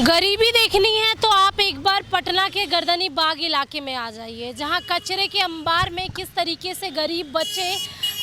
गरीबी देखनी है तो आप एक बार पटना के गर्दनी बाग इलाके में आ जाइए, जहां कचरे के अंबार में किस तरीके से गरीब बच्चे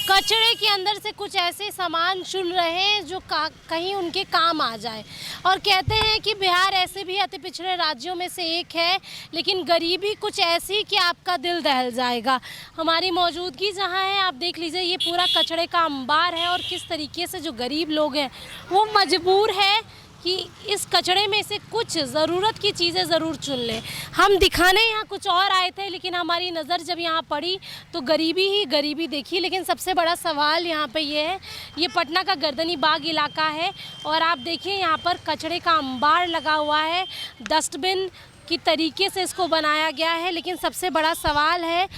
कचरे के अंदर से कुछ ऐसे सामान चुन रहे हैं जो कहीं उनके काम आ जाए। और कहते हैं कि बिहार ऐसे भी अति पिछड़े राज्यों में से एक है, लेकिन गरीबी कुछ ऐसी कि आपका दिल दहल जाएगा। हमारी मौजूदगी जहां है, आप देख लीजिए, ये पूरा कचरे का अंबार है और किस तरीके से जो गरीब लोग हैं वो मजबूर है कि इस कचरे में से कुछ ज़रूरत की चीज़ें ज़रूर चुन लें। हम दिखाने यहाँ कुछ और आए थे, लेकिन हमारी नज़र जब यहाँ पड़ी तो गरीबी ही गरीबी देखी। लेकिन सबसे बड़ा सवाल यहाँ पे ये है, ये पटना का गर्दनी बाग इलाका है और आप देखिए यहाँ पर कचरे का अंबार लगा हुआ है, डस्टबिन की तरीके से इसको बनाया गया है। लेकिन सबसे बड़ा सवाल है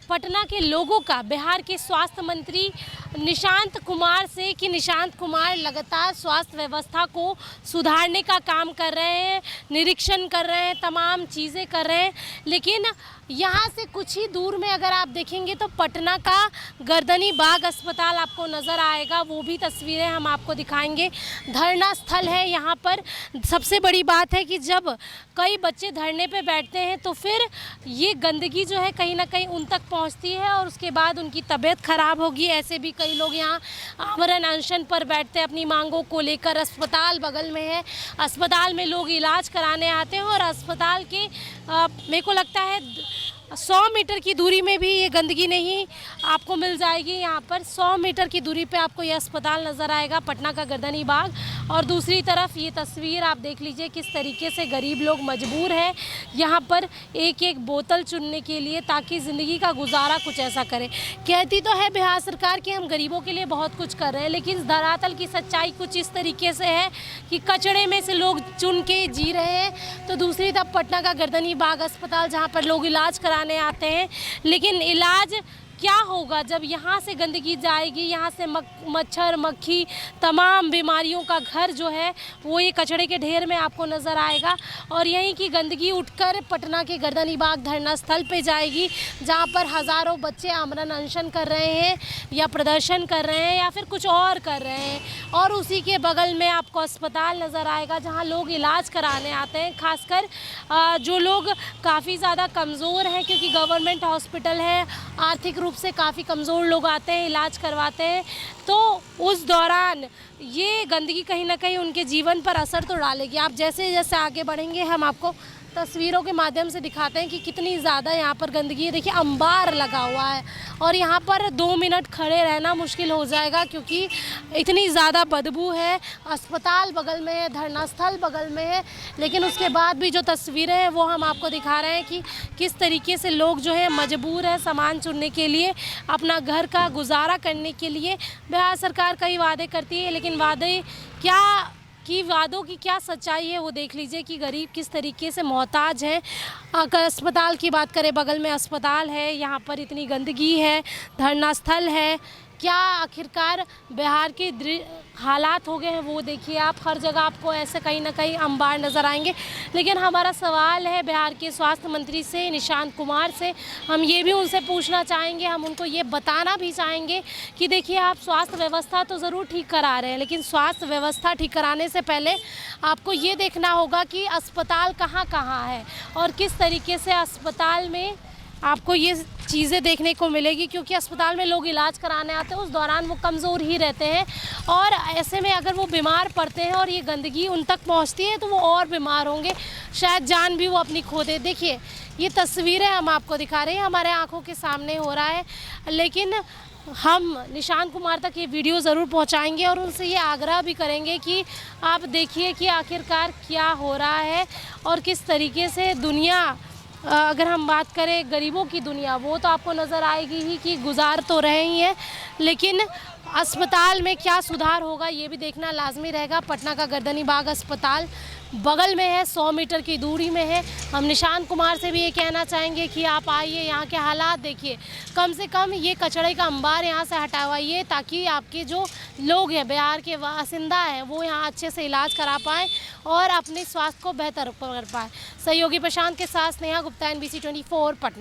पटना के लोगों का बिहार के स्वास्थ्य मंत्री निशांत कुमार से, कि निशांत कुमार लगातार स्वास्थ्य व्यवस्था को सुधारने का काम कर रहे हैं, निरीक्षण कर रहे हैं, तमाम चीज़ें कर रहे हैं। लेकिन यहाँ से कुछ ही दूर में अगर आप देखेंगे तो पटना का गर्दनी बाग अस्पताल आपको नज़र आएगा। वो भी तस्वीरें हम आपको दिखाएंगे। धरना स्थल है यहाँ पर। सबसे बड़ी बात है कि जब कई बच्चे धरने पे बैठते हैं तो फिर ये गंदगी जो है कहीं ना कहीं उन तक पहुँचती है और उसके बाद उनकी तबीयत ख़राब होगी। ऐसे भी कई लोग यहाँ आमरण अनशन पर बैठते हैं अपनी मांगों को लेकर। अस्पताल बगल में है, अस्पताल में लोग इलाज कराने आते हैं और अस्पताल के मेरे को लगता है 100 मीटर की दूरी में भी ये गंदगी नहीं आपको मिल जाएगी। यहाँ पर 100 मीटर की दूरी पे आपको ये अस्पताल नज़र आएगा, पटना का गर्दनी बाग। और दूसरी तरफ ये तस्वीर आप देख लीजिए किस तरीके से गरीब लोग मजबूर हैं यहाँ पर एक एक बोतल चुनने के लिए, ताकि ज़िंदगी का गुजारा कुछ ऐसा करें। कहती तो है बिहार सरकार कि हम गरीबों के लिए बहुत कुछ कर रहे हैं, लेकिन धरातल की सच्चाई कुछ इस तरीके से है कि कचड़े में से लोग चुन के जी रहे हैं। तो दूसरी तरफ पटना का गर्दनी बाग अस्पताल, जहाँ पर लोग इलाज कराने आते हैं, लेकिन इलाज क्या होगा जब यहाँ से गंदगी जाएगी। यहाँ से मच्छर मक्खी तमाम बीमारियों का घर जो है वो ये कचड़े के ढेर में आपको नज़र आएगा। और यहीं की गंदगी उठकर पटना के गर्दनी बाग धरना स्थल पे जाएगी, जहाँ पर हज़ारों बच्चे आमरण अनशन कर रहे हैं या प्रदर्शन कर रहे हैं या फिर कुछ और कर रहे हैं। और उसी के बगल में आपको अस्पताल नज़र आएगा जहाँ लोग इलाज कराने आते हैं, खासकर जो लोग काफ़ी ज़्यादा कमज़ोर हैं, क्योंकि गवर्नमेंट हॉस्पिटल है, आर्थिक रूप से काफ़ी कमज़ोर लोग आते हैं, इलाज करवाते हैं। तो उस दौरान ये गंदगी कहीं ना कहीं उनके जीवन पर असर तो डालेगी। आप जैसे जैसे आगे बढ़ेंगे हम आपको तस्वीरों के माध्यम से दिखाते हैं कि कितनी ज़्यादा यहाँ पर गंदगी है। देखिए अंबार लगा हुआ है और यहाँ पर 2 मिनट खड़े रहना मुश्किल हो जाएगा, क्योंकि इतनी ज़्यादा बदबू है। अस्पताल बगल में है, धरना स्थल बगल में है, लेकिन उसके बाद भी जो तस्वीरें हैं वो हम आपको दिखा रहे हैं कि किस तरीके से लोग जो है मजबूर है सामान चुनने के लिए, अपना घर का गुजारा करने के लिए। बिहार सरकार कई वादे करती है, लेकिन वादों की क्या सच्चाई है वो देख लीजिए कि गरीब किस तरीके से मोहताज है। अगर अस्पताल की बात करें, बगल में अस्पताल है, यहाँ पर इतनी गंदगी है, धरना स्थल है। क्या आखिरकार बिहार के हालात हो गए हैं वो देखिए आप। हर जगह आपको ऐसे कहीं ना कहीं अंबार नज़र आएंगे। लेकिन हमारा सवाल है बिहार के स्वास्थ्य मंत्री से, निशांत कुमार से, हम ये भी उनसे पूछना चाहेंगे, हम उनको ये बताना भी चाहेंगे कि देखिए आप स्वास्थ्य व्यवस्था तो ज़रूर ठीक करा रहे हैं, लेकिन स्वास्थ्य व्यवस्था ठीक कराने से पहले आपको ये देखना होगा कि अस्पताल कहाँ कहाँ है और किस तरीके से अस्पताल में आपको ये चीज़ें देखने को मिलेगी। क्योंकि अस्पताल में लोग इलाज कराने आते हैं, उस दौरान वो कमज़ोर ही रहते हैं और ऐसे में अगर वो बीमार पड़ते हैं और ये गंदगी उन तक पहुंचती है तो वो और बीमार होंगे, शायद जान भी वो अपनी खो दे। देखिए ये तस्वीरें हम आपको दिखा रहे हैं, हमारे आँखों के सामने हो रहा है, लेकिन हम निशांत कुमार तक ये वीडियो ज़रूर पहुंचाएंगे और उनसे ये आग्रह भी करेंगे कि आप देखिए कि आखिरकार क्या हो रहा है और किस तरीके से दुनिया, अगर हम बात करें गरीबों की दुनिया, वो तो आपको नज़र आएगी ही कि गुजार तो रहे ही हैं, लेकिन अस्पताल में क्या सुधार होगा ये भी देखना लाजमी रहेगा। पटना का गर्दनी बाग अस्पताल बगल में है, 100 मीटर की दूरी में है। हम निशांत कुमार से भी ये कहना चाहेंगे कि आप आइए, यहाँ के हालात देखिए, कम से कम ये कचड़े का अंबार यहाँ से हटावाइए, ताकि आपके जो लोग हैं, बिहार के बासिंदा हैं, वो यहाँ अच्छे से इलाज करा पाएँ और अपने स्वास्थ्य को बेहतर कर पाएँ। सहयोगी प्रशांत के साथ स्नेहा गुप्ता, NBC 24 पटना।